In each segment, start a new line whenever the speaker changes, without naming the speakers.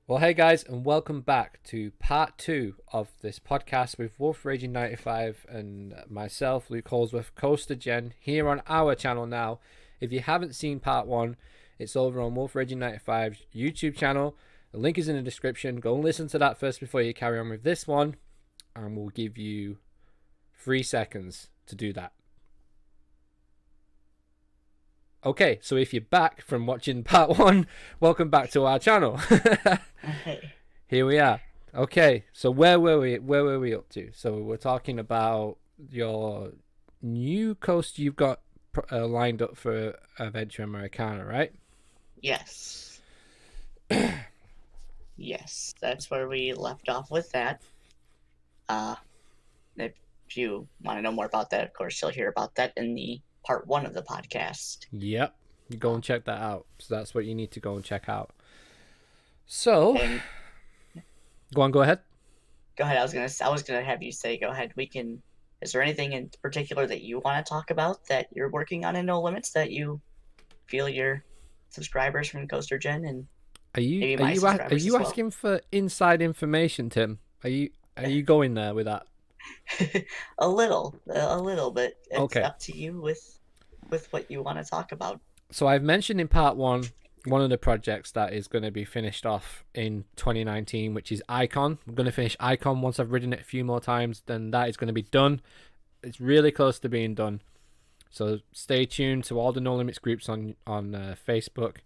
Well, hey guys, and welcome back to part 2 of this podcast with Wolfraging95 and myself, Luke Holsworth, Coaster Gen, here on our channel now. If you haven't seen part 1, it's over on Wolfraging95's YouTube channel. The link is in the description. Go and listen to that first before you carry on with this one, and we'll give you 3 seconds to do that. Okay, so if you're back from watching part 1, welcome back to our channel.
Hey.
Here we are. Okay, so where were we up to? So we're talking about your new coast you've got lined up for Adventure Americana, right?
Yes. Yes, that's where we left off with that. If you want to know more about that, of course, you'll hear about that in the part 1 of the podcast.
Yep. You go and check that out. So that's what you need to go and check out. So,
And
go ahead.
go ahead. I was gonna have you say, go ahead. Is there anything in particular that you want to talk about that you're working on in No Limits that you feel your subscribers from Coaster Gen and
Are
maybe my
you
subscribers as well?
asking for inside information, Tim? Are you going there with that?
a little bit. It's
Okay.
up to you with what you want to talk about.
So I've mentioned in part 1 one of the projects that is going to be finished off in 2019, which is Icon. I'm going to finish Icon once I've ridden it a few more times, then that is going to be done. It's really close to being done. So stay tuned to all the No Limits groups on Facebook.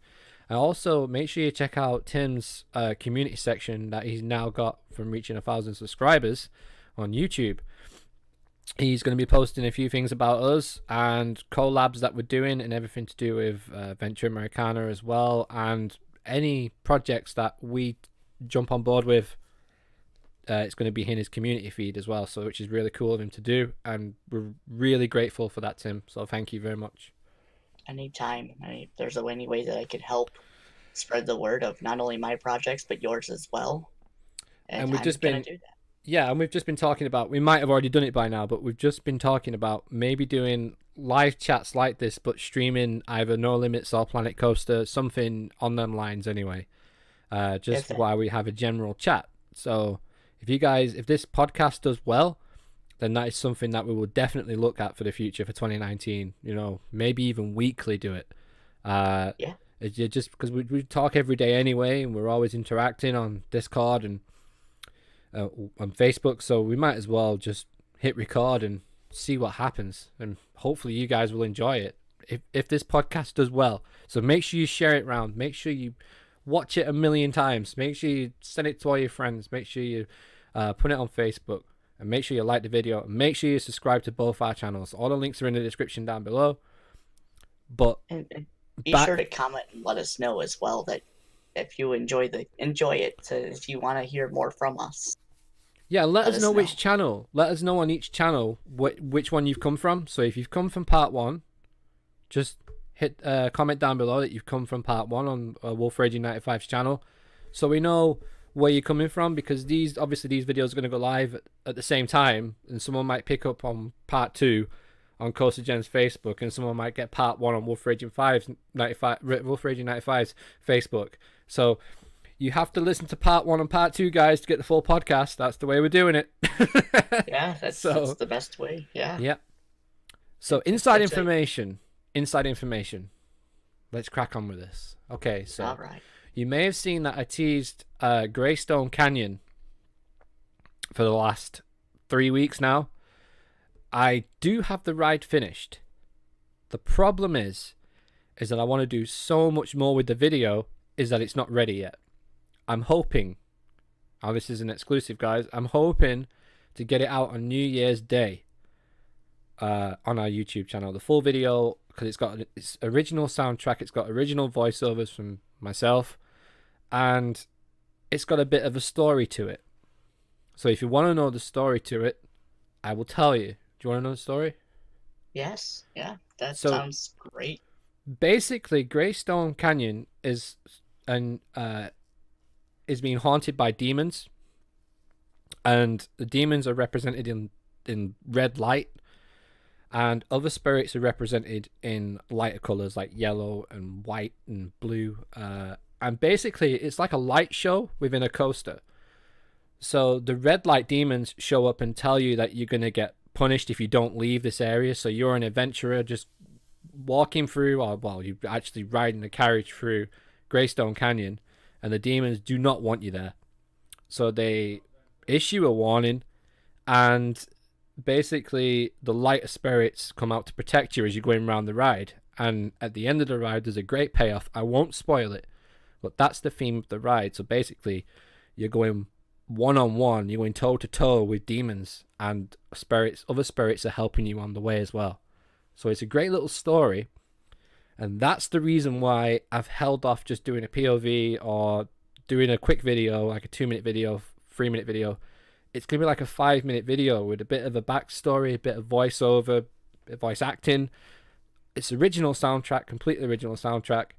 And also make sure you check out Tim's community section that he's now got from reaching 1,000 subscribers on YouTube. He's going to be posting a few things about us and collabs that we're doing and everything to do with Venture Americana as well, and any projects that we jump on board with. It's going to be in his community feed as well, so which is really cool of him to do, and we're really grateful for that, Tim. So thank you very much.
Anytime. If there's any way that I could help spread the word of not only my projects but yours as well,
And
I'm gonna do that.
Yeah, and we've just been talking about, we might have already done it by now, but we've just been talking about maybe doing live chats like this, but streaming either No Limits or Planet Coaster, something on them lines anyway. Just while we have a general chat. So if this podcast does well, then that is something that we will definitely look at for the future for 2019. You know, maybe even weekly do it.
Yeah.
It's just because we talk every day anyway, and we're always interacting on Discord and on Facebook, so we might as well just hit record and see what happens, and hopefully you guys will enjoy it if this podcast does well. So make sure you share it around, make sure you watch it a million times, make sure you send it to all your friends, make sure you put it on Facebook, and make sure you like the video, and make sure you subscribe to both our channels. All the links are in the description down below. But
And be sure to comment and let us know as well that if you enjoy it, if you want to hear more from us.
Yeah, let us know which channel. Let us know on each channel which one you've come from. So if you've come from part 1, just hit comment down below that you've come from part 1 on Wolfraging95's channel, so we know where you're coming from, because these videos are going to go live at the same time, and someone might pick up on part 2 on Coaster Gen's Facebook, and someone might get part 1 on Wolfraging95's Facebook. So you have to listen to part 1 and part 2, guys, to get the full podcast. That's the way we're doing it.
Yeah, that's the best way. Yeah.
Yeah. So inside information. Let's crack on with this. Okay, so
all right.
You may have seen that I teased Greystone Canyon for the last 3 weeks now. I do have the ride finished. The problem is that I want to do so much more with the video, is that it's not ready yet. I'm hoping, this is an exclusive, guys, I'm hoping to get it out on New Year's Day on our YouTube channel. The full video, because it's got its original soundtrack, it's got original voiceovers from myself, and it's got a bit of a story to it. So if you want to know the story to it, I will tell you. Do you want to know the story?
Yes. Yeah, that sounds great.
Basically, Greystone Canyon is being haunted by demons, and the demons are represented in red light, and other spirits are represented in lighter colors like yellow and white and blue, and basically it's like a light show within a coaster. So the red light demons show up and tell you that you're going to get punished if you don't leave this area. So you're an adventurer just walking through, or well, you're actually riding a carriage through Greystone Canyon, and the demons do not want you there. So they issue a warning, and basically the lighter spirits come out to protect you as you're going around the ride. And at the end of the ride, there's a great payoff. I won't spoil it, but that's the theme of the ride. So basically, you're going one-on-one, you're going toe-to-toe with demons, and spirits. Other spirits are helping you on the way as well. So it's a great little story, and that's the reason why I've held off just doing a POV or doing a quick video, like a 2-minute video, 3-minute video. It's going to be like a 5-minute video with a bit of a backstory, a bit of voiceover, a bit of voice acting. It's original soundtrack, completely original soundtrack,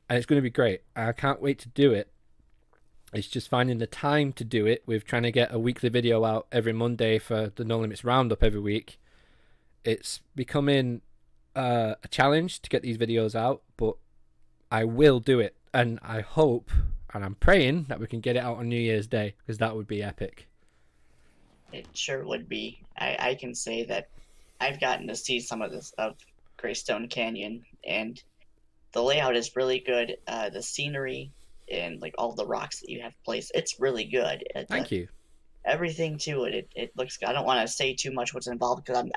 and it's going to be great. I can't wait to do it. It's just finding the time to do it with trying to get a weekly video out every Monday for the No Limits Roundup every week. It's becoming a challenge to get these videos out, but I will do it. And I hope, and I'm praying, that we can get it out on New Year's Day, because that would be epic.
It sure would be. I can say that I've gotten to see some of this of Greystone Canyon, and the layout is really good. The scenery and like all the rocks that you have placed, it's really good.
Thank you.
Everything to it, it looks good. I don't want to say too much what's involved because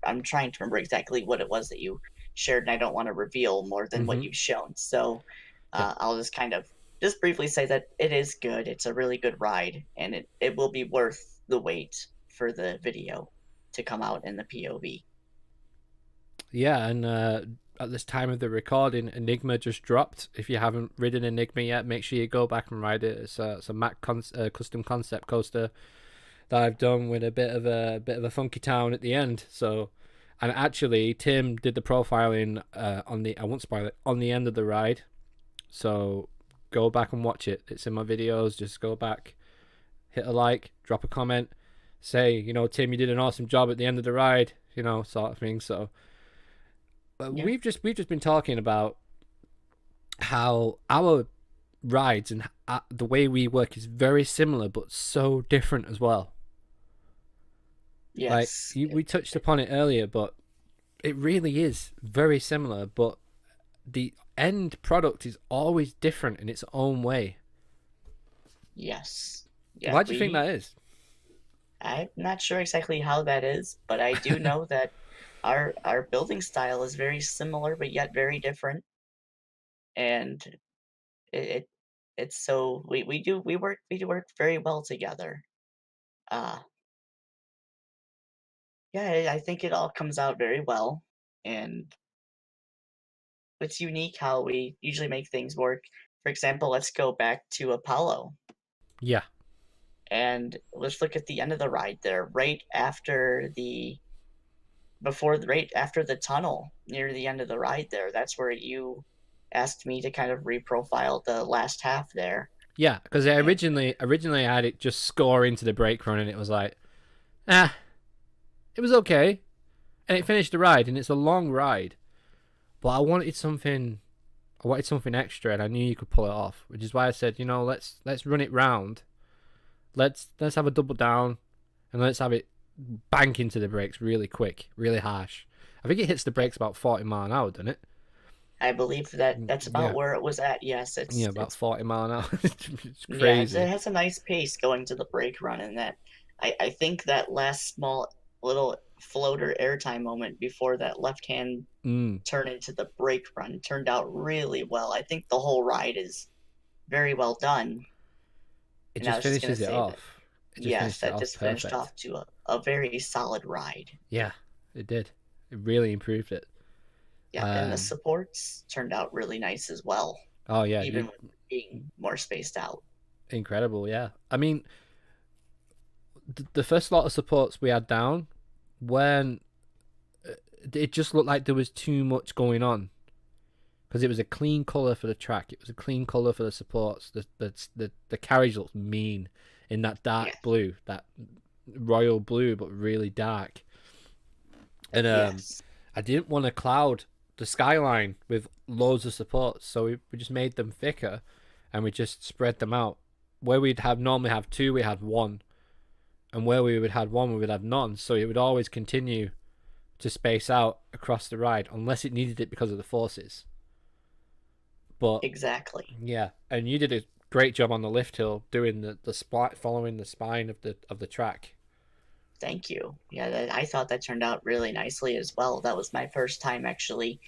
I'm trying to remember exactly what it was that you shared, and I don't want to reveal more than what you've shown. So I'll just kind of just briefly say that it is good. It's a really good ride, and it will be worth the wait for the video to come out in the POV.
Yeah, and at this time of the recording, Enigma just dropped. If you haven't ridden Enigma yet, make sure you go back and ride it. It's a Mac custom concept coaster that I've done with a bit of a funky town at the end. So, and actually, Tim did the profiling on the, I won't spoil it, on the end of the ride. So go back and watch it. It's in my videos. Just go back, hit a like, drop a comment, say, you know, Tim, you did an awesome job at the end of the ride, you know, sort of thing. So.
Yeah.
We've just been talking about how our rides and the way we work is very similar but so different as well.
Yes.
Like we touched upon it earlier, but it really is very similar, but the end product is always different in its own way.
Yes. Yeah,
Why do you think that is?
I'm not sure exactly how that is, but I do know that our building style is very similar but yet very different, and it it's so we do work very well together. Uh yeah, I think it all comes out very well, and it's unique how we usually make things work. For example, let's go back to Apollo,
Yeah.
and let's look at the end of the ride there, right after the tunnel near the end of the ride there. That's where you asked me to kind of reprofile the last half there.
Yeah, because
And
originally I had it just score into the brake run, and it was like, it was okay, and it finished the ride, and it's a long ride, but I wanted something extra, and I knew you could pull it off, which is why I said, you know, let's run it round, let's have a double down, and let's have it bank into the brakes really quick, really harsh. I think it hits the brakes about 40 mile an hour, doesn't it?
I believe that's about
Yeah.
where it was at. Yes,
Yeah, about
it's
40 mile an hour. It's
yeah,
crazy.
it has a nice pace going to the brake run, and that I think that last small little floater airtime moment before that left hand
Mm.
turn into the brake run turned out really well. I think the whole ride is very well done,
It
and I
just
was just gonna
finishes it
say that
off. It just
yes,
finished it
that
off
just finished
perfect.
off to a very solid ride.
Yeah, it did. It really improved it.
Yeah, and the supports turned out really nice as well,
Oh yeah,
even with being more spaced out.
incredible. Yeah, I mean, the first lot of supports we had down, when it just looked like there was too much going on, because it was a clean color for the track, it was a clean color for the supports. The carriage looks mean in that dark
Yes.
blue, that royal blue, but really dark. And
Yes.
I didn't want to cloud the skyline with loads of supports, so we just made them thicker. and we just spread them out. Where we'd have normally have two, we had one, and where we would have one, we would have none. So it would always continue to space out across the ride unless it needed it because of the forces. But
Exactly.
yeah, and you did a great job on the lift hill doing the spot, following the spine of the track.
Thank you. Yeah, I thought that turned out really nicely as well. That was my first time actually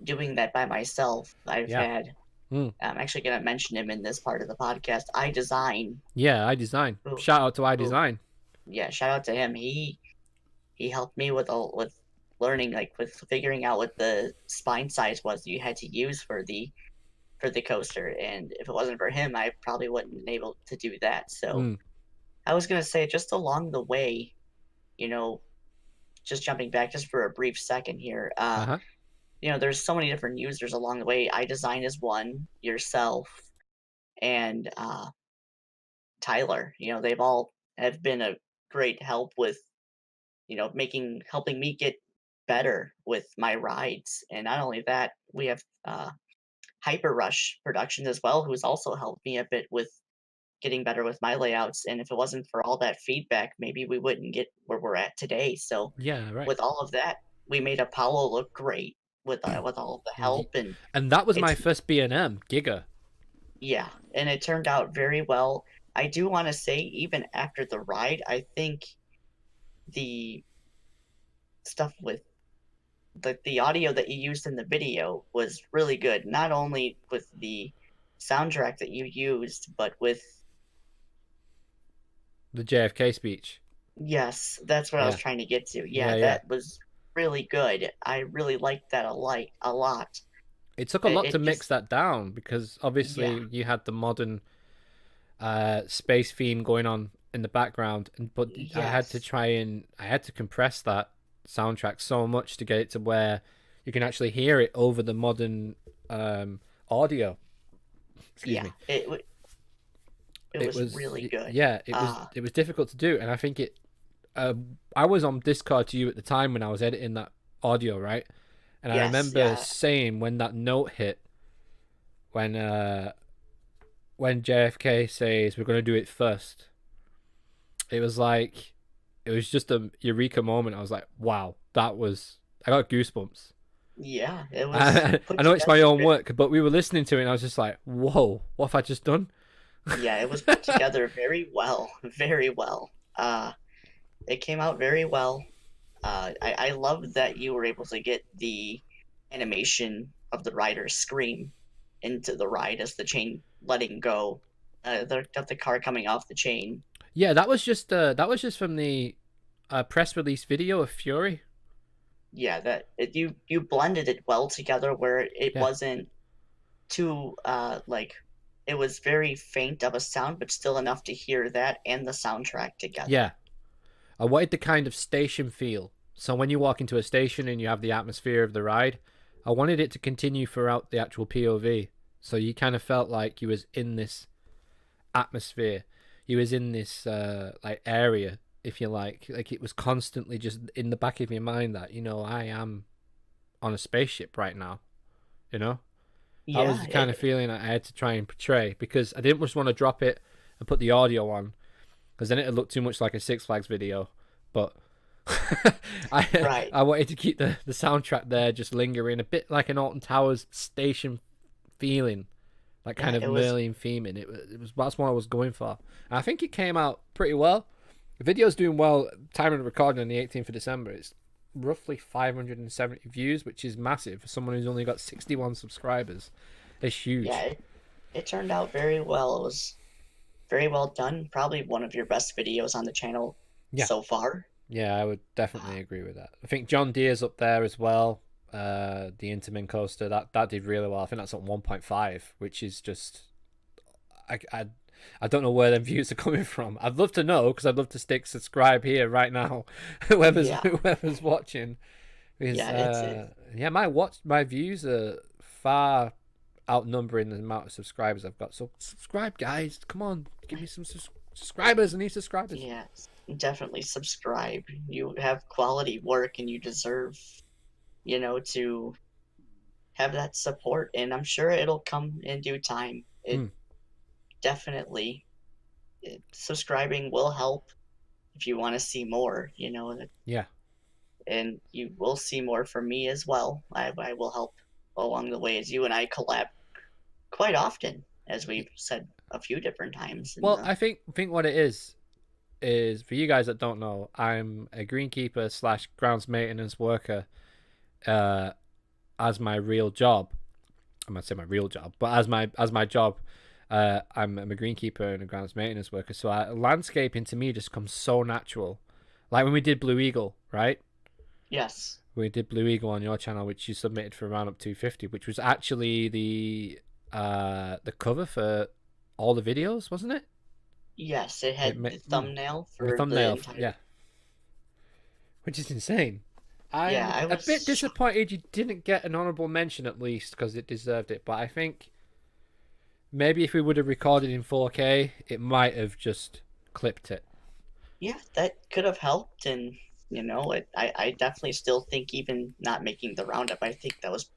doing that by myself. I've
Yeah.
had,
Mm.
I'm actually going to mention him in this part of the podcast. I design.
Yeah, I design.
Ooh,
Shout out to I
ooh,
design.
yeah, shout out to him. He helped me with learning, like with figuring out what the spine size was you had to use for the coaster. And if it wasn't for him, I probably wouldn't have been able to do that. So
Mm.
I was gonna say, just along the way, you know, just jumping back just for a brief second here.
Uh-huh.
There's so many different users along the way. I design is one, yourself, and Tyler. They've all have been a great help with making helping me get better with my rides. And not only that, we have Hyper Rush Productions as well, who's also helped me a bit with getting better with my layouts. And if it wasn't for all that feedback, maybe we wouldn't get where we're at today. So
Yeah, right.
with all of that, we made Apollo look great with all of the help. And
And that was my
it's
first B&M, Giga.
yeah, and it turned out very well. I do want to say, even after the ride, I think the stuff with the audio that you used in the video was really good. Not only with the soundtrack that you used, but with
The JFK speech.
yes, that's what I was
Yeah.
trying to get to.
Yeah,
Yeah,
yeah.
that was really good. I really liked that a lot.
It took a
It,
lot to
it
mix
just
that down because
yeah,
obviously you had the modern space theme going on in the background, and but
yes,
I had to compress that soundtrack so much to get it to where you can actually hear it over the modern audio. Excuse
yeah.
me.
It
It
was
was
really good.
yeah,
Uh
it was difficult to do, and I think it. I was on Discord to you at the time when I was editing that audio, right? And I
yes,
remember
yeah,
saying when that note hit, when uh when JFK says we're gonna do it first, it was like it was just a eureka moment. I was like, wow, that was I got goosebumps.
yeah. It was
I
put
know it's my
together.
own work, but we were listening to it, and I was just like, whoa, what have I just done?
Yeah, it was put together very well, very well. It came out very well. I love that you were able to get the animation of the rider's scream into the ride as the chain letting go, of the car coming off the chain.
Yeah, that was just from the press release video of Fury.
Yeah, you blended it well together where it
Yeah,
wasn't too like it was very faint of a sound, but still enough to hear that and the soundtrack together.
yeah. I wanted the kind of station feel. So when you walk into a station and you have the atmosphere of the ride, I wanted it to continue throughout the actual POV. So you kind of felt like you was in this atmosphere. You was in this like area, if you like. Like it was constantly just in the back of your mind that, I am on a spaceship right now, you know? That was
Yeah,
the kind of
it
feeling I had to try and portray because I didn't just want to drop it and put the audio on because then it'd look too much like a Six Flags video. But
right.
I wanted to keep the soundtrack there, just lingering a bit like an Alton Towers station feeling, like kind
Yeah,
of
it was
Merlin theming. It was that's what I was going for. And I think it came out pretty well. The video's doing well. Time of recording on the 18th of December. It's roughly 570 views, which is massive for someone who's only got 61 subscribers. It's
yeah,
huge.
it turned out very well. It was very well done. Probably one of your best videos on the channel
Yeah,
so far.
yeah, I would definitely agree with that. I think John Deere's up there as well. The Intamin coaster that did really well. I think that's at 1.5, which is just I, I I don't know where them views are coming from. I'd love to know because I'd love to stick subscribe here right now.
Yeah,
Whoever's watching, because
yeah, it's
yeah, my views are far outnumbering the amount of subscribers I've got. So subscribe, guys. Come on, give me some subscribers. I need subscribers.
yes, definitely subscribe. You have quality work and you deserve, to have that support, and I'm sure it'll come in due time.
Hmm.
definitely subscribing will help if you want to see more,
Yeah.
and you will see more from me as well. I will help along the way as you and I collab quite often, as we've said a few different times in
Well,
the.
I think what it is for you guys that don't know, I'm a greenkeeper slash grounds maintenance worker, uh, as my real job. I'm gonna say my real job, but as my job, I'm a greenkeeper and a grounds maintenance worker. So landscaping to me just comes so natural. Like when we did Blue Eagle, right?
Yes,
We did Blue Eagle on your channel, which you submitted for Roundup 250, which was actually the cover for all the videos, wasn't it?
yes, it
It
had
ma-
the
mm,
thumbnail
the
for the
thumbnail,
entire.
yeah, which is insane.
Yeah,
I'm
I
a
was
bit
shocked.
disappointed you didn't get an honorable mention at least because it deserved it. But I think maybe if we would have recorded in 4K, it might have just clipped it.
Yeah, that could have helped, and I definitely still think even not making the roundup, I think that was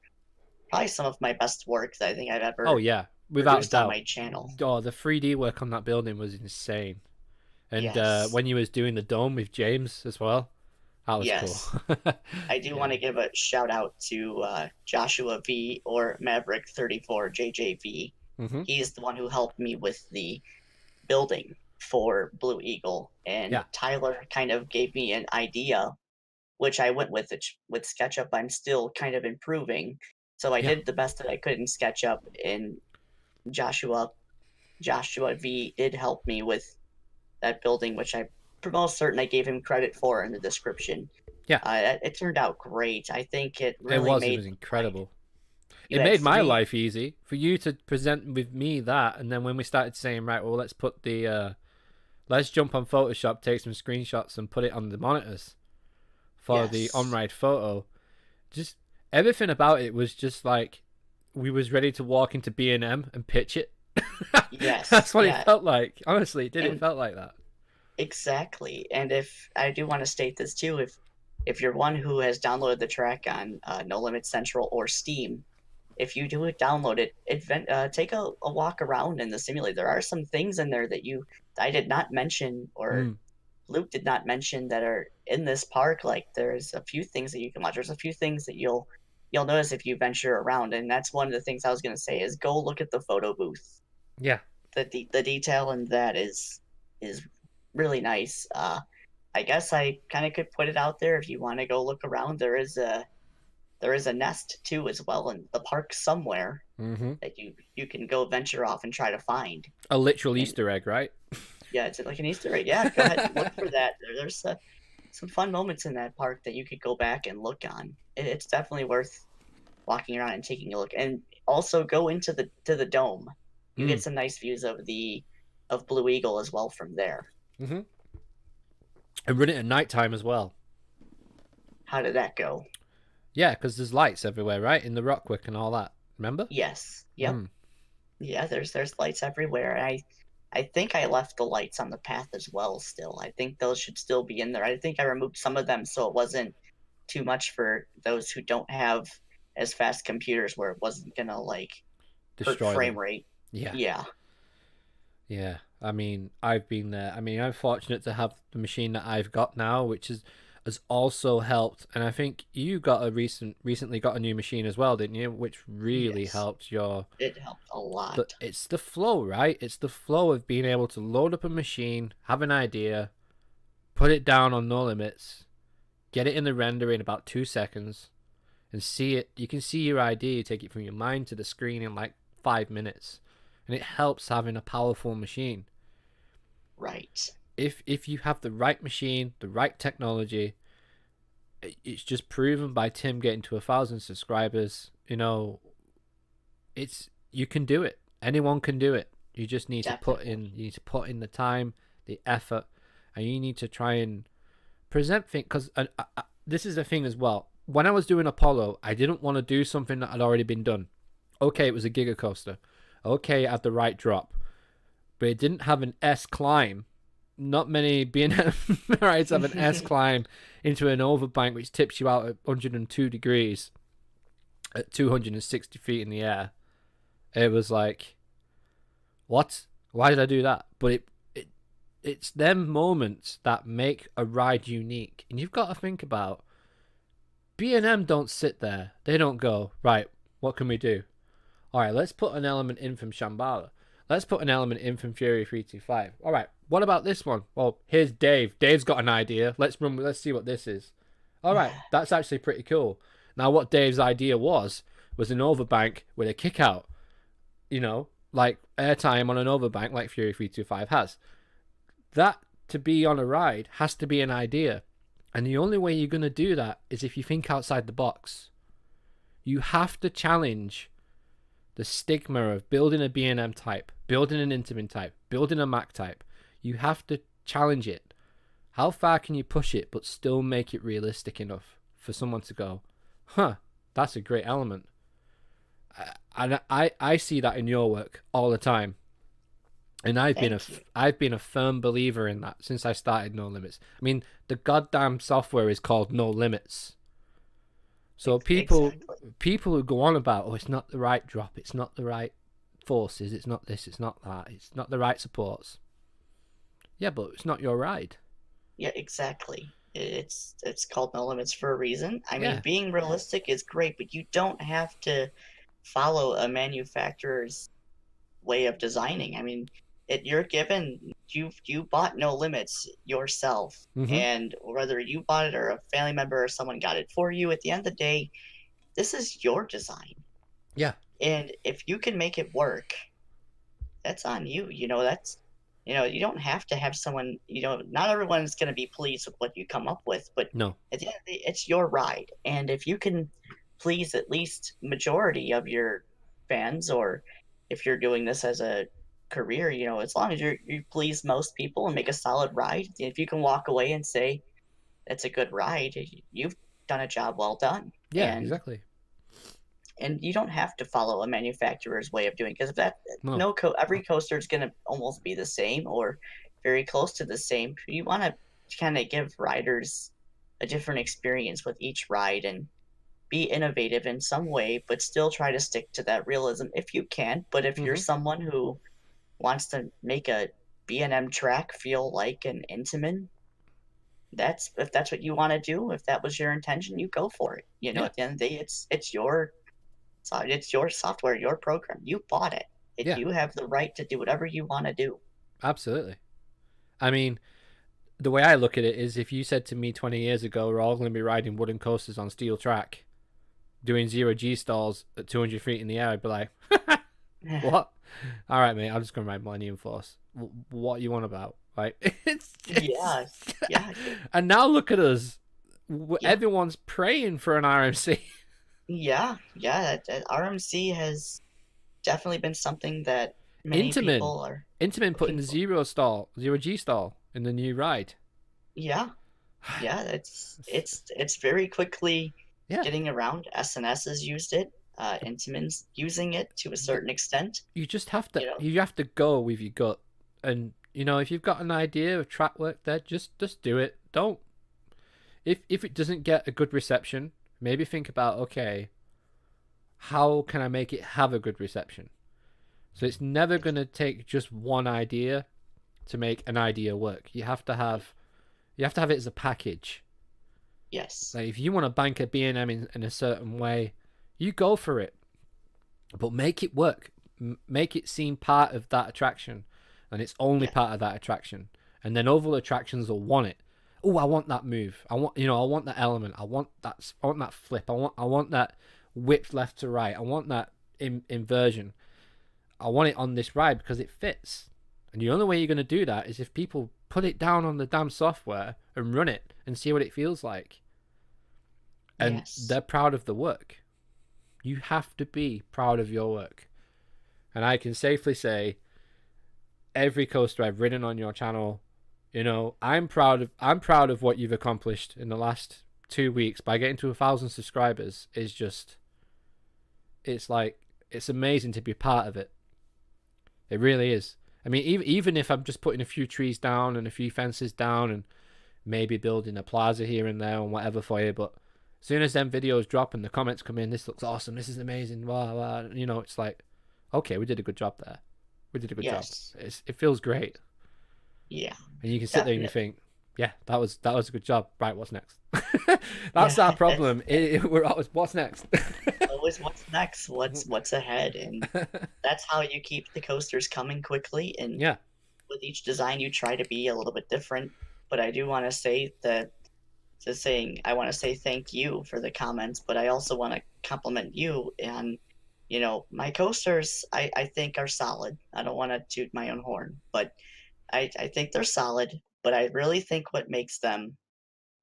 probably some of my best work that I think I've
Oh
ever
yeah, without a
produced on
doubt.
my channel.
Oh, the 3D work on that building was insane. And
Yes,
when you was doing the dome with James as well, that was cool.
yes. I do want
Yeah.
to give a shout out to Joshua V or Maverick 34 JJV.
Mhm.
He's the one who helped me with the building for Blue Eagle, and
Yeah.
Tyler kind of gave me an idea, which I went with it with SketchUp. I'm still kind of improving, so I
Yeah.
did the best that I could in SketchUp. And Joshua Joshua V did help me with that building, which I'm almost certain I gave him credit for in the description.
Yeah.
It turned out great. I think it
It
really
was. It
made
was
like
incredible.
you
It
had
made my
three.
life easy for you to present with me that, and then when we started saying, right, well, let's jump on Photoshop, take some screenshots, and put it on the monitors for the
Yes,
on-ride photo. Just everything about it was just like we was ready to walk into B&M and pitch it.
yes,
That's what it
yeah,
felt like. Honestly, it did. It
and
felt like that.
exactly. And if I do want to state this too, if you're one who has downloaded the track on No Limit Central or Steam, if you do it, download it, take a walk around in the simulator. There are some things in there I did not mention, or
Mm.
Luke did not mention, that are in this park. Like there's a few things that you can watch. There's a few things that you'll notice if you venture around, and that's one of the things I was gonna say is go look at the photo booth.
Yeah.
The detail in that is really nice. I guess I kind of could put it out there if you want to go look around. There is a nest too as well in the park somewhere
Mm-hmm.
that you can go venture off and try to find.
A literal
And
Easter egg, right?
yeah, it's like an Easter egg. Yeah, go ahead and look for that. There's some fun moments in that park that you could go back and look on. It's definitely worth walking around and taking a look. And also go into the dome. You
Mm.
get some nice views of Blue Eagle as well from there.
Mm-hmm. And run it at nighttime as well.
How did that go?
Yeah, because there's lights everywhere, right? In the Rockwick and all that. Remember?
Yes. Yep.
Mm.
Yeah, there's lights everywhere. I think I left the lights on the path as well still. I think those should still be in there. I think I removed some of them so it wasn't too much for those who don't have as fast computers, where it wasn't gonna like hurt
Destroy
frame
them.
rate.
Yeah.
Yeah.
Yeah. I mean, I've been there. I mean, I'm fortunate to have the machine that I've got now, which has also helped. And I think you got recently got a new machine as well, didn't you? Which really
Yes.
helped your
It helped a lot.
it's the flow, right? It's the flow of being able to load up a machine, have an idea, put it down on no limits, get it in the render in about 2 seconds, and see it. You can see your idea, take it from your mind to the screen in like 5 minutes, and it helps having a powerful machine.
Right.
If you have the right machine, the right technology, it's just proven by Tim getting to 1,000 subscribers. It's you can do it. Anyone can do it. You just need to put in.
Definitely.
You need to put in the time, the effort, and you need to try and present things. Because this is the thing as well. When I was doing Apollo, I didn't want to do something that had already been done. Okay, it was a Giga Coaster. Okay, it had the right drop, but it didn't have an S climb. Not many B&M rides have an S climb into an overbank which tips you out at 102 degrees at 260 feet in the air. It was like, what? Why did I do that? But it's them moments that make a ride unique. And you've got to think about, B&M don't sit there. They don't go, right, what can we do? All right, let's put an element in from Shambhala. Let's put an element in from Fury 325. All right, what about this one? Well, here's Dave. Dave's got an idea. Let's see what this is. All right, that's actually pretty cool. Now, what Dave's idea was an overbank with a kick out. You know, like airtime on an overbank like Fury 325 has. That, to be on a ride, has to be an idea. And the only way you're going to do that is if you think outside the box. You have to challenge the stigma of building a B&M type, building an Intamin type, building a Mac type. You have to challenge it. How far can you push it but still make it realistic enough for someone to go, huh, that's a great element. And I see that in your work all the time. And I've been a firm believer in that since I started No Limits. I mean, the goddamn software is called No Limits. So people who go on about, oh, it's not the right drop, it's not the right forces, it's not this, it's not that, it's not the right supports. Yeah, but it's not your ride.
Yeah, exactly. It's called No Limits for a reason. I mean, being realistic is great, but you don't have to follow a manufacturer's way of designing. I mean, you're given, you bought No Limits yourself, and whether you bought it or a family member or someone got it for you, at the end of the day, this is your design.
Yeah.
And if you can make it work, that's on you. You don't have to have someone, not everyone's going to be pleased with what you come up with, but
no,
at the end of the day, it's your ride. And if you can please at least majority of your fans, or if you're doing this as a career, as long as you please most people and make a solid ride, if you can walk away and say that's a good ride, you've done a job well done.
Yeah, exactly.
And you don't have to follow a manufacturer's way of doing it, because every coaster is going to almost be the same or very close to the same. You want to kind of give riders a different experience with each ride and be innovative in some way, but still try to stick to that realism if you can. But if you're someone who wants to make a B&M track feel like an Intamin, if that's what you want to do, if that was your intention, you go for it. At the end of the day, it's your software, your program. You bought it. You have the right to do whatever you want to do.
Absolutely. I mean, the way I look at it is, if you said to me 20 years ago, we're all going to be riding wooden coasters on steel track, doing 0G stalls at 200 feet in the air, I'd be like, what? All right, mate, I'm just going to ride Millennium Force. What you want about? Right?
Yeah.
And now look at us. Everyone's praying for an RMC.
Yeah. RMC has definitely been something that many people are.
Intamin putting the 0G stall in the new ride.
Yeah. It's very quickly getting around. SNS has used it. Intamin's using it to a certain extent.
You just have to. You have to go with your gut, and if you've got an idea of track work there, just do it. Don't. If it doesn't get a good reception, maybe think about, okay, how can I make it have a good reception? So it's never going to take just one idea to make an idea work. You have to have it as a package.
Yes.
Like, if you want to bank a B&M in a certain way, you go for it. But make it work. Make it seem part of that attraction. And it's only part of that attraction. And then other attractions will want it. Oh, I want that move. I want that element. I want that flip. I want that whip left to right. I want that inversion. I want it on this ride because it fits. And the only way you're going to do that is if people put it down on the damn software and run it and see what it feels like. And they're proud of the work. You have to be proud of your work. And I can safely say, every coaster I've ridden on your channel, I'm proud of what you've accomplished in the last 2 weeks by getting to 1,000 subscribers. It's amazing to be part of it. It really is. I mean, even if I'm just putting a few trees down and a few fences down and maybe building a plaza here and there and whatever for you, but as soon as them videos drop and the comments come in, this looks awesome, this is amazing, blah, blah, it's like, okay, we did a good job there. We did a good job.
Yes.
It feels great,
Yeah.
and you can sit there and you
Definitely.
think, yeah, that was a good job. Right, what's next?
Yeah.
That's our problem. We're always, what's next?
Always what's next? What's ahead? And that's how you keep the coasters coming quickly. And
Yeah.
with each design, you try to be a little bit different. But I do want to say that I want to say thank you for the comments, but I also want to compliment you. And, my coasters, I think are solid. I don't want to toot my own horn, but I think they're solid. But I really think what makes them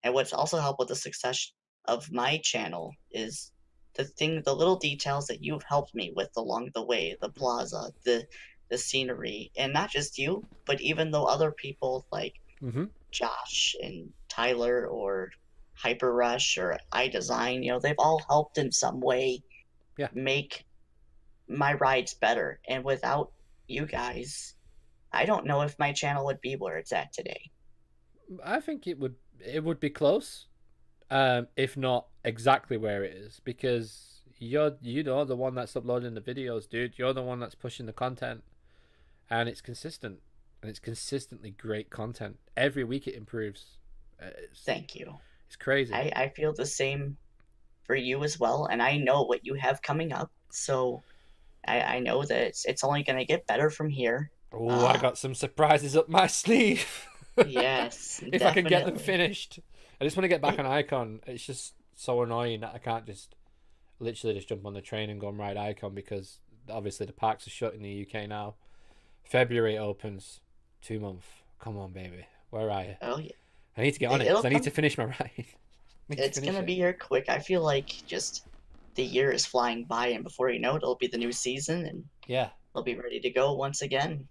and what's also helped with the success of my channel is the little details that you've helped me with along the way, the plaza, the scenery, and not just you, but even though other people like
Mm-hmm.
Josh and Tyler or Hyper Rush or iDesign, they've all helped in some way
Yeah.
make my rides better. And without you guys, I don't know if my channel would be where it's at today.
I think it would be close, if not exactly where it is, because you're the one that's uploading the videos, dude. You're the one that's pushing the content, and it's consistent, and it's consistently great content. Every week it improves. It's
Thank you.
it's crazy.
I feel the same for you as well, and I know what you have coming up. So I know that it's only going to get better from here.
Oh, I
Uh,
got some surprises up my sleeve.
yes,
If I can get them
definitely.
finished. I just want to get back
It,
on Icon. It's just so annoying that I can't just literally just jump on the train and go and ride Icon, because obviously the parks are shut in the UK now. February opens. 2 months. Come on, baby. Where are you?
oh yeah,
I need to get on it
it'll
because I need
come.
to finish my ride. I need to
It's
finish
gonna
it.
be here quick. I feel like just the year is flying by, and before you know it, it'll be the new season, and
Yeah,
we'll be ready to go once again.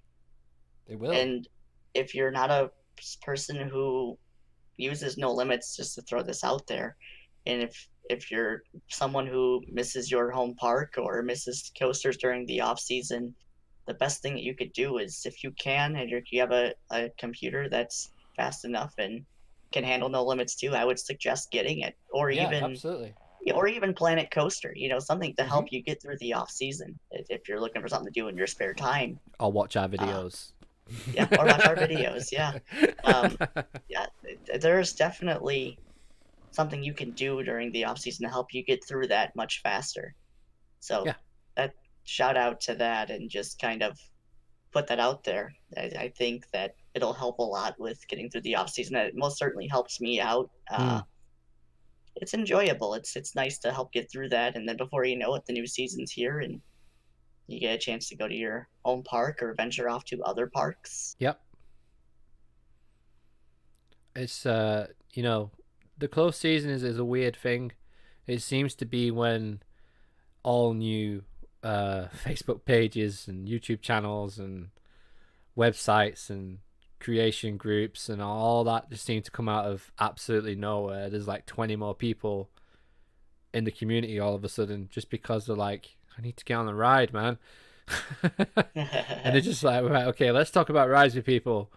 it will.
And if you're not a person who uses no limits, just to throw this out there, and if you're someone who misses your home park or misses coasters during the off season, the best thing that you could do is, if you can and you have a computer that's fast enough and can handle no limits too, I would suggest getting it,
Yeah, absolutely.
or even Planet Coaster, something to
Hmm.
help you get through the off season if you're looking for something to do in your spare time.
I'll watch our
uh
videos.
yeah, or watch our videos. Yeah. um yeah, there's definitely something you can do during the off season to help you get through that much faster. So
Yeah.
that shout out to that, and just kind of put that out there. I think that it'll help a lot with getting through the off season. It most certainly helps me out.
Mm.
It's enjoyable. It's nice to help get through that, and then before you know it, the new season's here, and you get a chance to go to your home park or venture off to other parks.
Yep. It's the close season is a weird thing. It seems to be when all new Facebook pages and YouTube channels and websites and creation groups and all that just seem to come out of absolutely nowhere. There's like 20 more people in the community all of a sudden, just because they're like, I need to get on the ride, man. And they're just like, right, okay, let's talk about rides with people.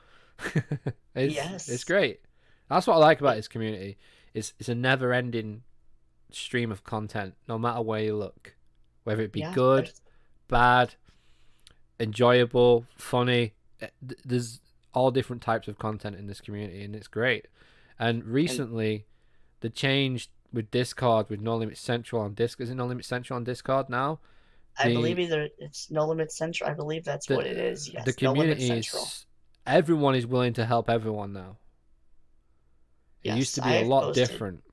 It's
Yes.
great. That's what I like about
It,
this community. It's a never ending stream of content, no matter where you look, whether it be
yeah.
good, bad, enjoyable, funny. There's all different types of content in this community, and it's great. And
And
recently, the change with Discord, with No Limit Central on Discord, is it No Limit Central on Discord now?
I believe
The
either it's No Limit Central. I believe that's what it is.
the
Yes, No Limit
community
Central.
is, everyone is willing to help everyone now. It used
Yes,
to be
I
a
have
lot
posted.
different.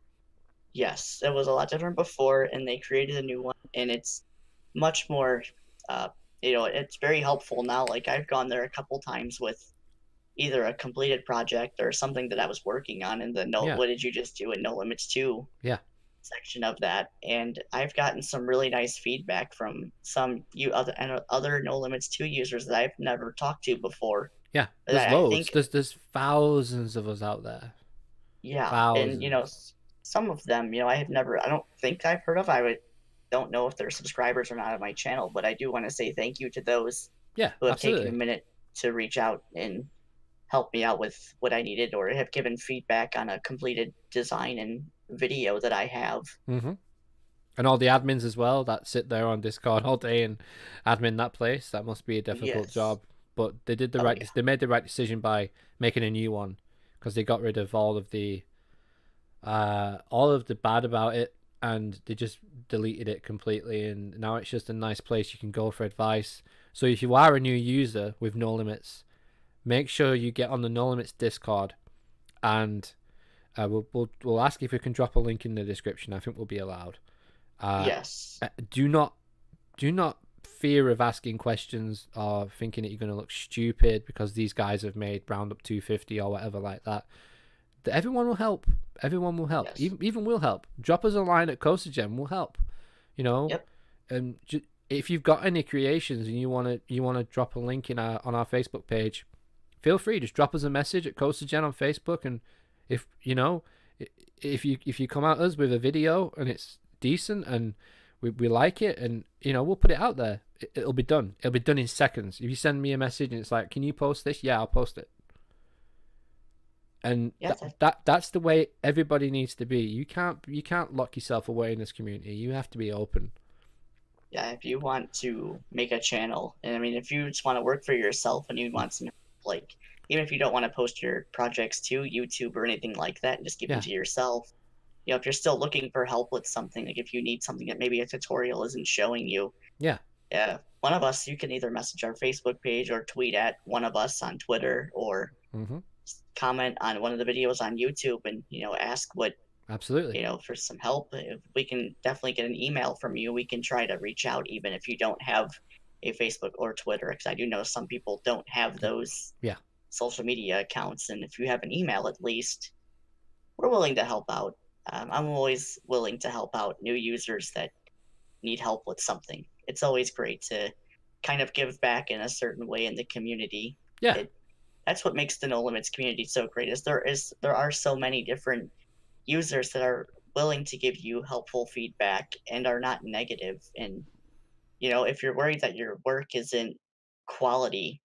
Yes, it was a lot different before, and they created a new one, and it's much more. Uh, it's very helpful now. Like, I've gone there a couple times with either a completed project or something that I was working on in the no.
Yeah,
What did you just do in No Limits 2
yeah.
section of that? And I've gotten some really nice feedback from some other No Limits 2 users that I've never talked to before.
Yeah,
But
there's
I
loads.
think,
There's thousands of us out there.
yeah, and
Thousands.
some of them, I don't think I've heard of. Don't know if they're subscribers or not of my channel, but I do want to say thank you to those
Yeah,
who have taken a
absolutely.
minute to reach out and help me out with what I needed, or have given feedback on a completed design and video that I have.
Hmm. And all the admins as well that sit there on Discord all day and admin that place. That must be a difficult
Yes.
job. But they did the
Oh
right.
yeah.
They made the right decision by making a new one because they got rid of all of the bad about it, and they just deleted it completely. And now it's just a nice place you can go for advice. So if you are a new user with No Limits, make sure you get on the No Limits Discord, and we'll ask if we can drop a link in the description. I think we'll be allowed. Uh,
Yes.
do not fear of asking questions or thinking that you're going to look stupid because these guys have made roundup 250 or whatever like that. Everyone will help. Everyone will help.
Yes.
Even we'll help. Drop us a line at CoasterGem. We'll help. You know,
Yep.
and if you've got any creations and you wanna drop a link in on our Facebook page, feel free. Just drop us a message at CoasterGen on Facebook, and if you know, if you come at us with a video and it's decent and we like it, and we'll put it out there. It'll be done. It'll be done in seconds. If you send me a message and it's like, can you post this? Yeah, I'll post it. And
Yeah.
that's the way everybody needs to be. You can't lock yourself away in this community. You have to be open.
Yeah. If you want to make a channel, and I mean, if you just want to work for yourself and you want some, like, even if you don't want to post your projects to YouTube or anything like that, and just keep them
Yeah.
to yourself. If you're still looking for help with something, like if you need something that maybe a tutorial isn't showing you,
Yeah.
one of us, you can either message our Facebook page or tweet at one of us on Twitter, or
Mm-hmm.
comment on one of the videos on YouTube, and ask what
Absolutely.
for some help. If we can definitely get an email from you, we can try to reach out even if you don't have a Facebook or Twitter, because I do know some people don't have those
Yeah.
social media accounts, and if you have an email at least, we're willing to help out. I'm always willing to help out new users that need help with something. It's always great to kind of give back in a certain way in the community.
Yeah.
That's what makes the No Limits community so great. There are so many different users that are willing to give you helpful feedback and are not negative. And if you're worried that your work isn't quality,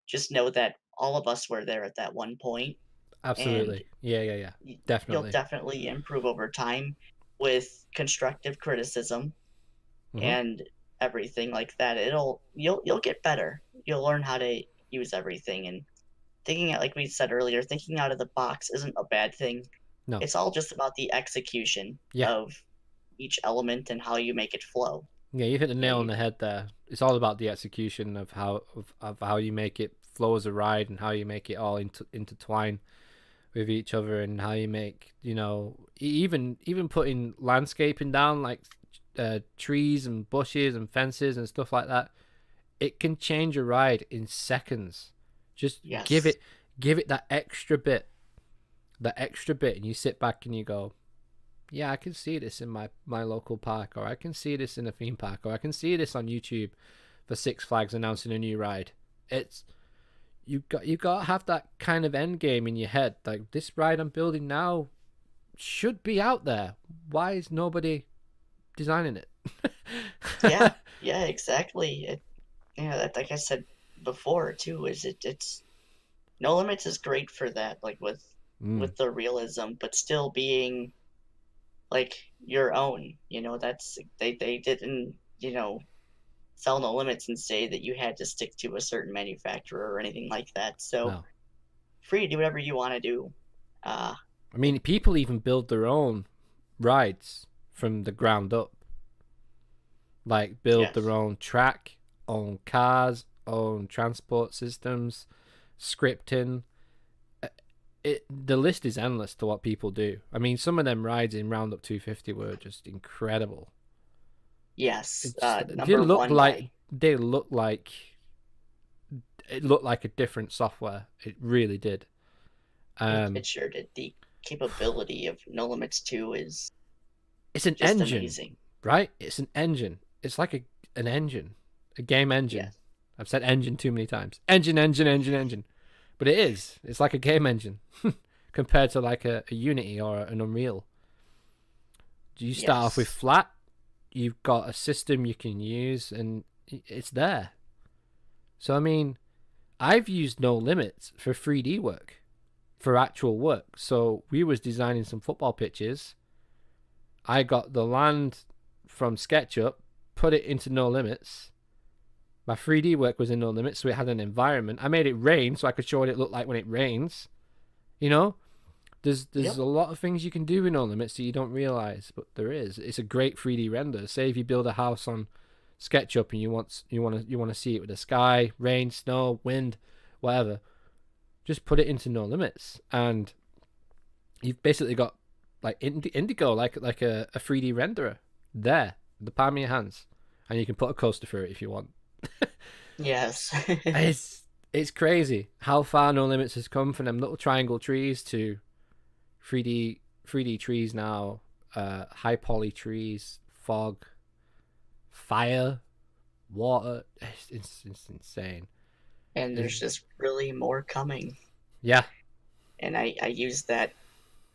just know that all of us were there at that one point, and
Absolutely. Yeah.
you'll
Definitely.
definitely improve over time with constructive criticism
Mm-hmm.
and everything like that. You'll get better. You'll learn how to use everything, and like we said earlier, thinking out of the box isn't a bad thing.
No.
It's all just about the execution
Yeah.
of each element and how you make it flow.
Yeah. You hit the
Yeah,
nail on the head there. It's all about the execution of how you make it flow as a ride and how you make it all intertwine with each other, and how you make even putting landscaping down, like trees and bushes and fences and stuff like that. It can change a ride in seconds. Just give
yes,
it that extra bit, and you sit back and you go, yeah, I can see this in my local park, or I can see this in a theme park, or I can see this on YouTube for Six Flags announcing a new ride. It's you got to have that kind of end game in your head. Like, this ride I'm building now should be out there. Why is nobody designing it?
yeah, yeah, exactly. That, like I said before too, it's No Limits is great for that, like
Mm,
with the realism, but still being like your own. That's they didn't sell No Limits and say that you had to stick to a certain manufacturer or anything like that. So
no.
free to do whatever you want to do. Uh,
I mean, people even build their own rides from the ground up. Like, build their
yes,
own track, own cars, own transport systems, scripting. The list is endless to what people do. I mean, some of them rides in Roundup 250 were just incredible.
yes.
It's
Number one by
they look like it looked like a different software. It really did.
it sure did. The capability of No Limits 2 is
It's an
just
engine,
amazing.
right? It's an engine. It's like an engine, a game engine.
Yes,
I've said engine too many times. Engine. But it is. It's like a game engine compared to like a Unity or an Unreal. You start off with
yes,
flat. You've got a system you can use, and it's there. So I mean, I've used No Limits for 3D work, for actual work. So we was designing some football pitches. I got the land from SketchUp, put it into No Limits. My 3D work was in No Limits, so it had an environment. I made it rain so I could show what it looked like when it rains. You know, there's
Yep.
a lot of things you can do in No Limits that you don't realize, but there is. It's a great 3D render. Say if you build a house on SketchUp and you want to see it with the sky, rain, snow, wind, whatever, just put it into No Limits, and you've basically got like Indigo, like a 3D renderer there, the palm of your hands, and you can put a coaster through it if you want.
Yes.
It's crazy how far No Limits has come from them little triangle trees to 3D trees now, high poly trees, fog, fire, water. It's insane.
And there's
It's,
just really more coming.
yeah.
And I use that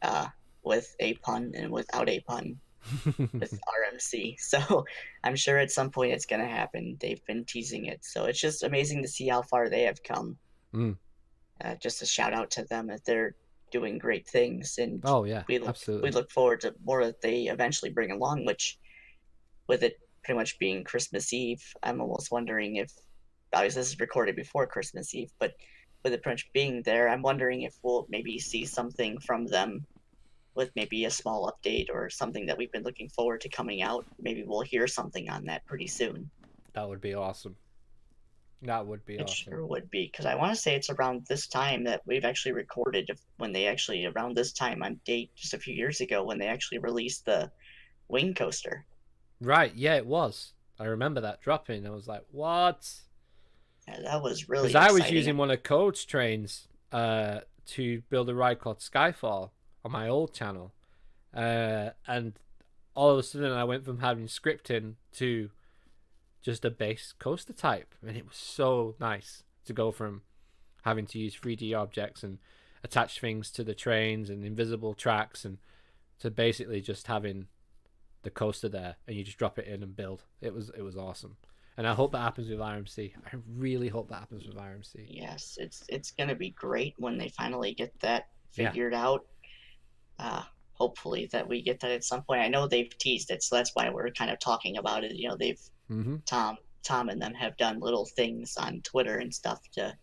uh, with a pun and without a pun with RMC. So I'm sure at some point it's going to happen. They've been teasing it. So it's just amazing to see how far they have come.
Mm.
Just a shout out to them that they're doing great things. And
Oh yeah,
we
absolutely.
look forward to more that they eventually bring along, which with it pretty much being Christmas Eve, I'm almost wondering if, obviously this is recorded before Christmas Eve, but with it pretty much being there, I'm wondering if we'll maybe see something from them with maybe a small update or something that we've been looking forward to coming out. Maybe we'll hear something on that pretty soon.
That would be awesome. That would be
It
awesome.
sure would be, because I want to say it's around this time that we've actually recorded when they actually, around this time on date just a few years ago, when they actually released the Wing Coaster.
Right, yeah, it was. I remember that dropping. I was like, what?
Yeah, that was
Because
really
I was
exciting.
using one of Code's trains to build a ride called Skyfall on my old channel. And all of a sudden I went from having scripting to just a base coaster type. And it was so nice to go from having to use 3D objects and attach things to the trains and invisible tracks, and to basically just having the coaster there and you just drop it in and build. It was awesome. And I hope that happens with RMC. I really hope that happens with RMC.
Yes, it's gonna be great when they finally get that
Yeah.
figured out. Uh, Hopefully that we get that at some point. I know they've teased it, so that's why we're kind of talking about it. You know, they've
Mm-hmm.
Tom and them have done little things on Twitter and stuff to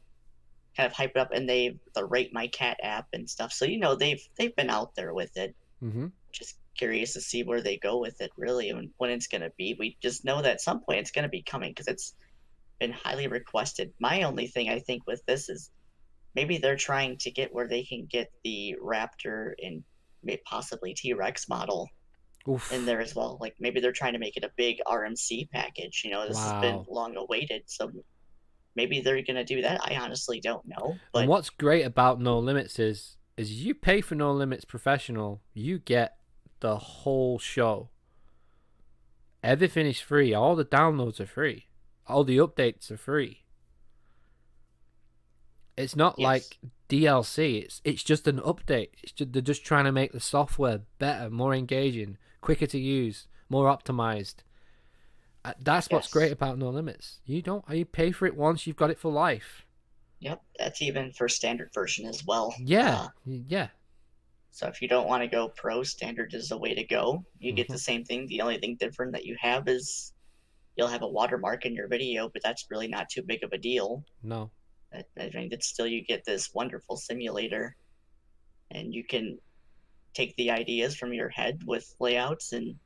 kind of hype it up, and they the Rate My Cat app and stuff. So you know they've been out there with it.
Mm-hmm.
Just curious to see where they go with it, really, and when it's gonna be. We just know that at some point it's gonna be coming because it's been highly requested. My only thing I think with this is maybe they're trying to get where they can get the Raptor and possibly T-Rex model in
Oof.
there as well. Like maybe they're trying to make it a big RMC package. You know, this has been
Wow.
long awaited, so maybe they're gonna do that. I honestly don't know,
And
but
what's great about No Limits is you pay for No Limits Professional, you get the whole show. Everything is free. All the downloads are free. All the updates are free. It's not
yes,
like DLC. It's just an update. They're just trying to make the software better, more engaging, quicker to use, more optimized. That's what's great
yes,
about No Limits. You pay for it once, you've got it for life.
yep. That's even for standard version as well.
Yeah, yeah.
So if you don't want to go pro, standard is the way to go. You get
Hmm.
the same thing. The only thing different that you have is you'll have a watermark in your video, but that's really not too big of a deal.
No,
I mean, it's still you get this wonderful simulator, and you can take the ideas from your head with layouts and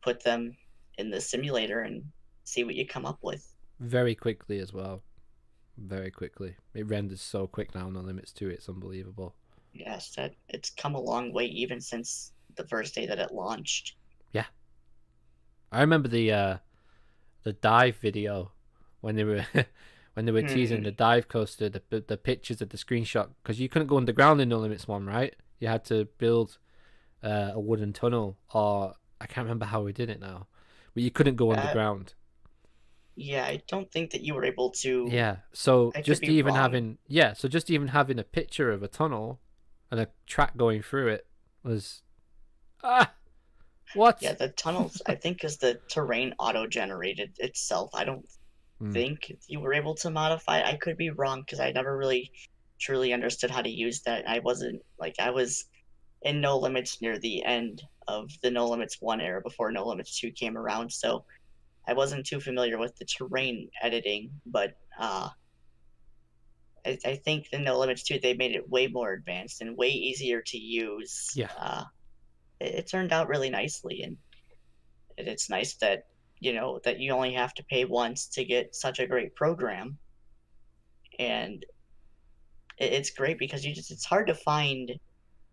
put them in the simulator and see what you come up with.
very quickly as well. Very quickly. It renders so quick now. No limits to it. It's unbelievable.
Yes, that it's come a long way even since the first day that it launched.
Yeah, I remember the dive video when they were when they were teasing
Hmm.
the dive coaster, the pictures of the screenshot, because you couldn't go underground in No Limits one, right? You had to build a wooden tunnel, or I can't remember how we did it now, but you couldn't go
Uh,
underground.
yeah, I don't think that you were able to.
Yeah, so
I could
just
be
even
wrong.
having so just even having a picture of a tunnel and a track going through it was ah
Yeah,
what?
the tunnels, I think, is the terrain auto generated itself. I don't
Mm,
think you were able to modify. I could be wrong because I never really truly understood how to use that. I wasn't like I was in No Limits near the end of the No Limits 1 era before No Limits 2 came around, so I wasn't too familiar with the terrain editing, but I think the No Limits 2, they made it way more advanced and way easier to use.
Yeah.
It turned out really nicely, and it's nice that that you only have to pay once to get such a great program, and it's great because it's hard to find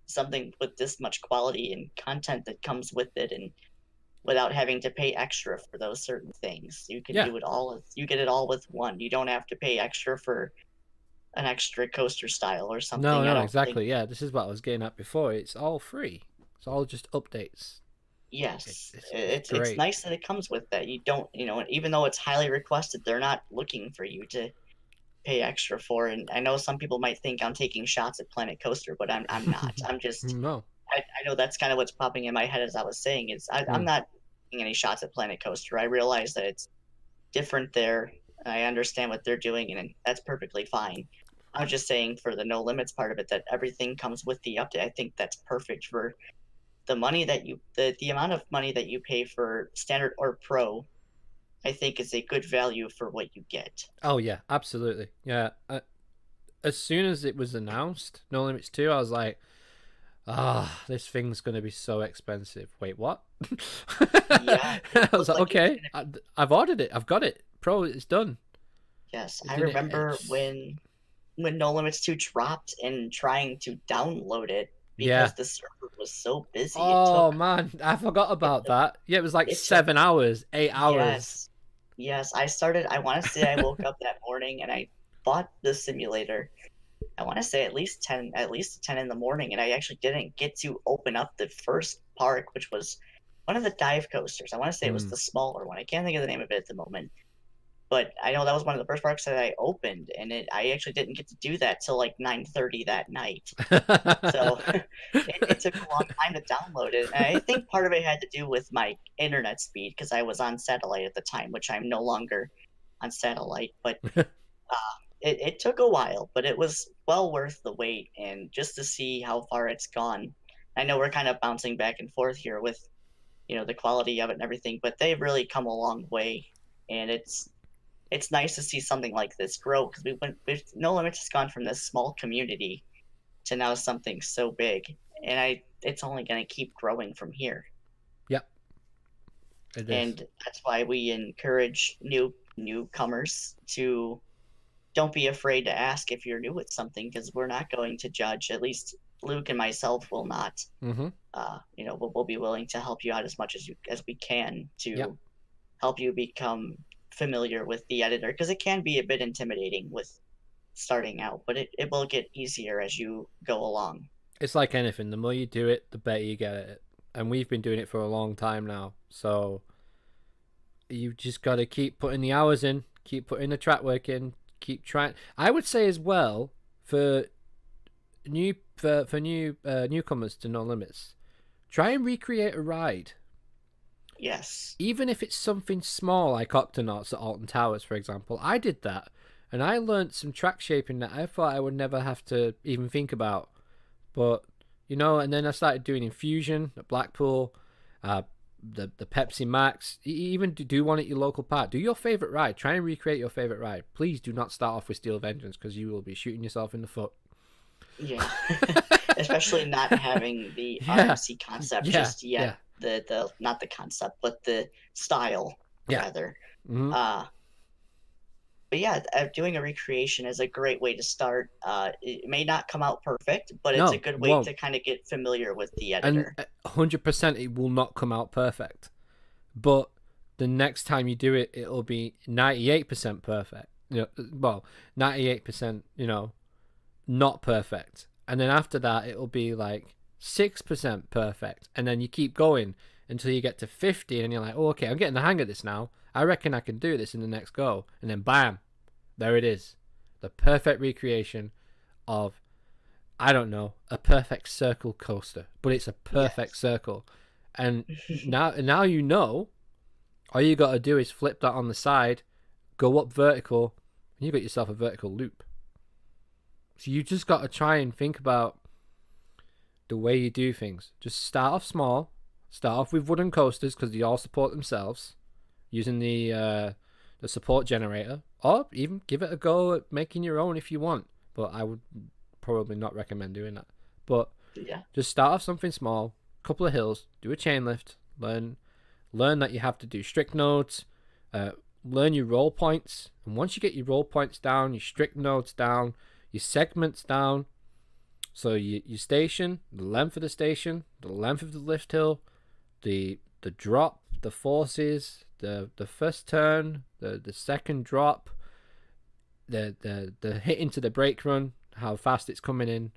something with this much quality and content that comes with it, and without having to pay extra for those certain things. You can
Yeah.
do it all. You get it all with one. You don't have to pay extra for an extra coaster style or something. I
No,
don't think.
exactly. Yeah, this is what I was getting at before. It's all free. It's all just updates.
Yes,
It's
it's
great.
nice that it comes with that. You don't, even though it's highly requested, they're not looking for you to pay extra for. And I know some people might think I'm taking shots at Planet Coaster, but I'm not. I'm just
No.
I know that's kind of what's popping in my head as I was saying. I'm
Mm.
not taking any shots at Planet Coaster. I realize that it's different there. I understand what they're doing, and that's perfectly fine. I was just saying for the no limits part of it that everything comes with the update. I think that's perfect for the money that the amount of money that you pay for standard or pro. I think is a good value for what you get.
Oh yeah, absolutely. Yeah. As soon as it was announced, No Limits 2, I was like, this thing's gonna be so expensive. Wait, what?
Yeah, it
I was
looked
like,
like it was
okay,
gonna.
I've ordered it. I've got it. Pro, it's done.
Yes,
It
I
didn't.
remember when No Limits 2 dropped and trying to download it
Yeah.
because the server was so busy. It
Oh
took
man, I forgot
it
about
took
that. Yeah, it was like
it took
7 hours, 8 hours.
yes. Yes, I want to say I woke up that morning and I bought the simulator. I want to say at least 10 in the morning, and I actually didn't get to open up the first park, which was one of the dive coasters. I want to say it was
Mm.
the smaller one. I can't think of the name of it at the moment, but I know that was one of the first parks that I opened, and I actually didn't get to do that till like 9:30 that night. So it took a long time to download it. And I think part of it had to do with my internet speed because I was on satellite at the time, which I'm no longer on satellite. But it took a while, but it was well worth the wait. And just to see how far it's gone, I know we're kind of bouncing back and forth here with the quality of it and everything, but they've really come a long way. And it's nice to see something like this grow because No Limits has gone from this small community to now something so big, and it's only going to keep growing from here.
Yep, it is.
And that's why we encourage newcomers to don't be afraid to ask if you're new at something because we're not going to judge. At least Luke and myself will not.
Mm-hmm.
We'll be willing to help you out as much as we can
Yep.
to help you become familiar with the editor because it can be a bit intimidating with starting out, but it will get easier as you go along.
It's like anything. The more you do it, the better you get at it. And we've been doing it for a long time now. So you just got to keep putting the hours in, keep putting the track work in, keep trying. I would say as well for new newcomers to No Limits, try and recreate a ride.
Yes.
Even if it's something small like Octonauts at Alton Towers, for example. I did that, and I learned some track shaping that I thought I would never have to even think about. But and then I started doing Infusion at Blackpool, the Pepsi Max. Even do one at your local park. Do your favorite ride. Try and recreate your favorite ride. Please do not start off with Steel Vengeance because you will be shooting yourself in the foot.
Yeah. Especially not having the
Yeah,
RMC concept
yeah,
just yet.
yeah,
The not the concept, but the style
yeah.
rather.
Mm-hmm.
But yeah, doing a recreation is a great way to start. It may not come out perfect, but it's a
No,
good
it
way
won't.
to kind of get familiar with the
And
editor.
100% it will not come out perfect. But the next time you do it, it'll be 98% perfect. 98%, not perfect. And then after that, it'll be like 6% perfect. And then you keep going until you get to 50 and you're like, oh, okay, I'm getting the hang of this now. I reckon I can do this in the next go. And then bam, there it is. The perfect recreation of, I don't know, a perfect circle coaster. But it's a perfect circle. And now all you got to do is flip that on the side, go up vertical, and you got yourself a vertical loop. So you just got to try and think about the way you do things. Just start off small, Start off with wooden coasters because they all support themselves using the support generator, or even give it a go at making your own if you want. But I would probably not recommend doing that. But
Yeah.
just start off something small, couple of hills, do a chain lift, learn that you have to do strict nodes, learn your roll points, and once you get your roll points down, your strict nodes down, your segments down, so your station, the length of the station, the length of the lift hill, the drop, the forces, the first turn, the second drop, the hit into the brake run, how fast it's coming in.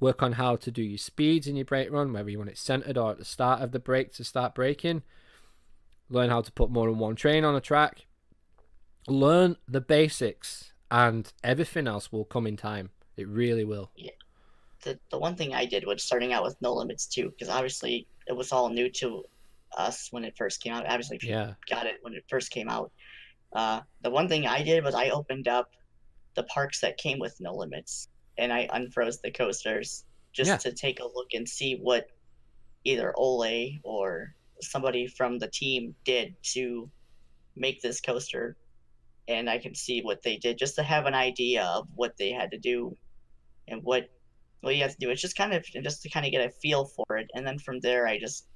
Work on how to do your speeds in your brake run, whether you want it centered or at the start of the brake to start braking. Learn how to put more than one train on a track. Learn the basics, and everything else will come in time. It really will.
Yeah. The one thing I did was starting out with No Limits too, because obviously it was all new to us when it first came out. Obviously, if you got it when it first came out, the one thing I did was I opened up the parks that came with No Limits, and I unfroze the coasters just to take a look and see what either Ole or somebody from the team did to make this coaster, and I can see what they did just to have an idea of what they had to do and what you have to do. It's just kind of just to kind of get a feel for it, and then from there I just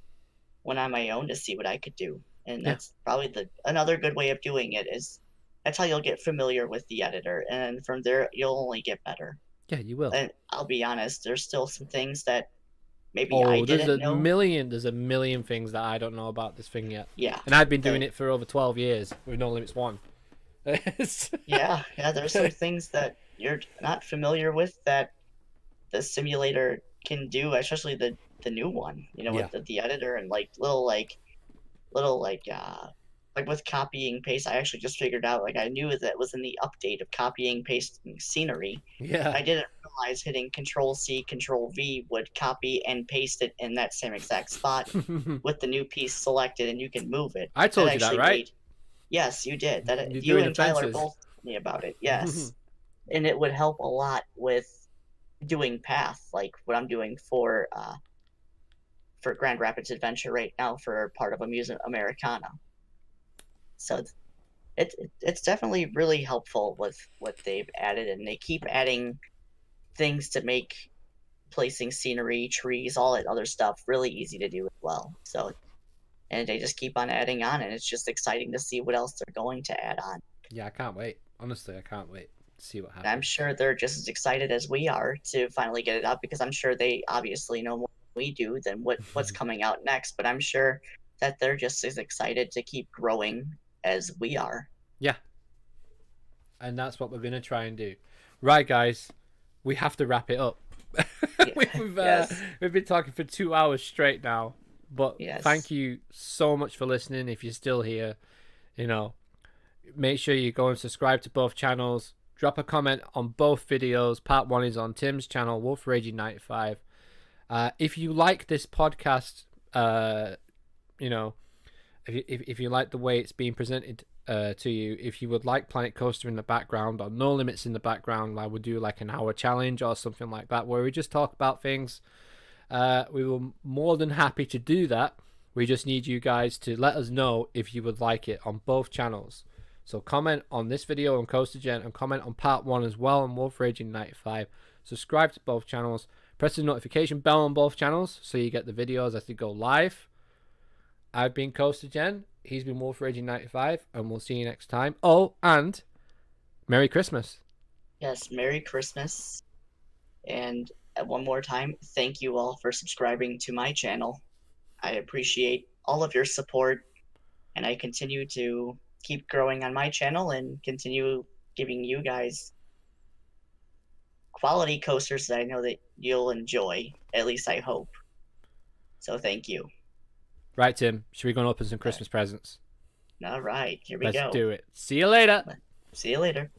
went on my own to see what I could do, and that's probably another good way of doing it. Is that's how you'll get familiar with the editor, and from there you'll only get better.
Yeah, you will.
And I'll be honest, there's still some things that maybe I didn't know.
There's a million things that I don't know about this thing yet.
Yeah.
And I've been doing it for over 12 years with No Limits 1.
yeah, there's some things that you're not familiar with that the simulator can do, especially the new one, with the editor and little with copying paste. I actually just figured out, I knew that was in the update of copying pasting scenery.
Yeah.
I didn't realize hitting Control C, Control V would copy and paste it in that same exact spot with the new piece selected, and you can move it.
I told you that, right?
Yes, you did. That you and Tyler both told me about it. Yes. And it would help a lot with doing path, like what I'm doing for Grand Rapids Adventure right now for part of Amusement Americana. So it's definitely really helpful with what they've added, and they keep adding things to make placing scenery, trees, all that other stuff really easy to do as well. So, and they just keep on adding on, and it's just exciting to see what else they're going to add on.
Yeah, I can't wait. Honestly, I can't wait to see what happens.
And I'm sure they're just as excited as we are to finally get it out, because I'm sure they obviously know more than we do than what's coming out next. But I'm sure that they're just as excited to keep growing as we are.
Yeah. And that's what we're going to try and do. Right, guys, we have to wrap it up. We've been talking for 2 hours straight now. But thank you so much for listening. If you're still here, make sure you go and subscribe to both channels. Drop a comment on both videos. Part 1 is on Tim's channel, Wolfraging95. If you like this podcast, if you like the way it's being presented to you, if you would like Planet Coaster in the background or No Limits in the background, I would do like an hour challenge or something like that where we just talk about things. We were more than happy to do that. We just need you guys to let us know if you would like it on both channels. So comment on this video on Coaster Gen and comment on part 1 as well on Wolfraging95. Subscribe to both channels. Press the notification bell on both channels so you get the videos as they go live. I've been Coaster Gen. He's been Wolfraging95, and we'll see you next time. Oh, and Merry Christmas.
Yes, Merry Christmas. And one more time, thank you all for subscribing to my channel. I appreciate all of your support, and I continue to keep growing on my channel and continue giving you guys quality coasters that I know that you'll enjoy. At least I hope. So thank you.
Right, Tim. Should we go and open some Christmas presents?
All right, here we go.
Let's do it. See you later.
See you later.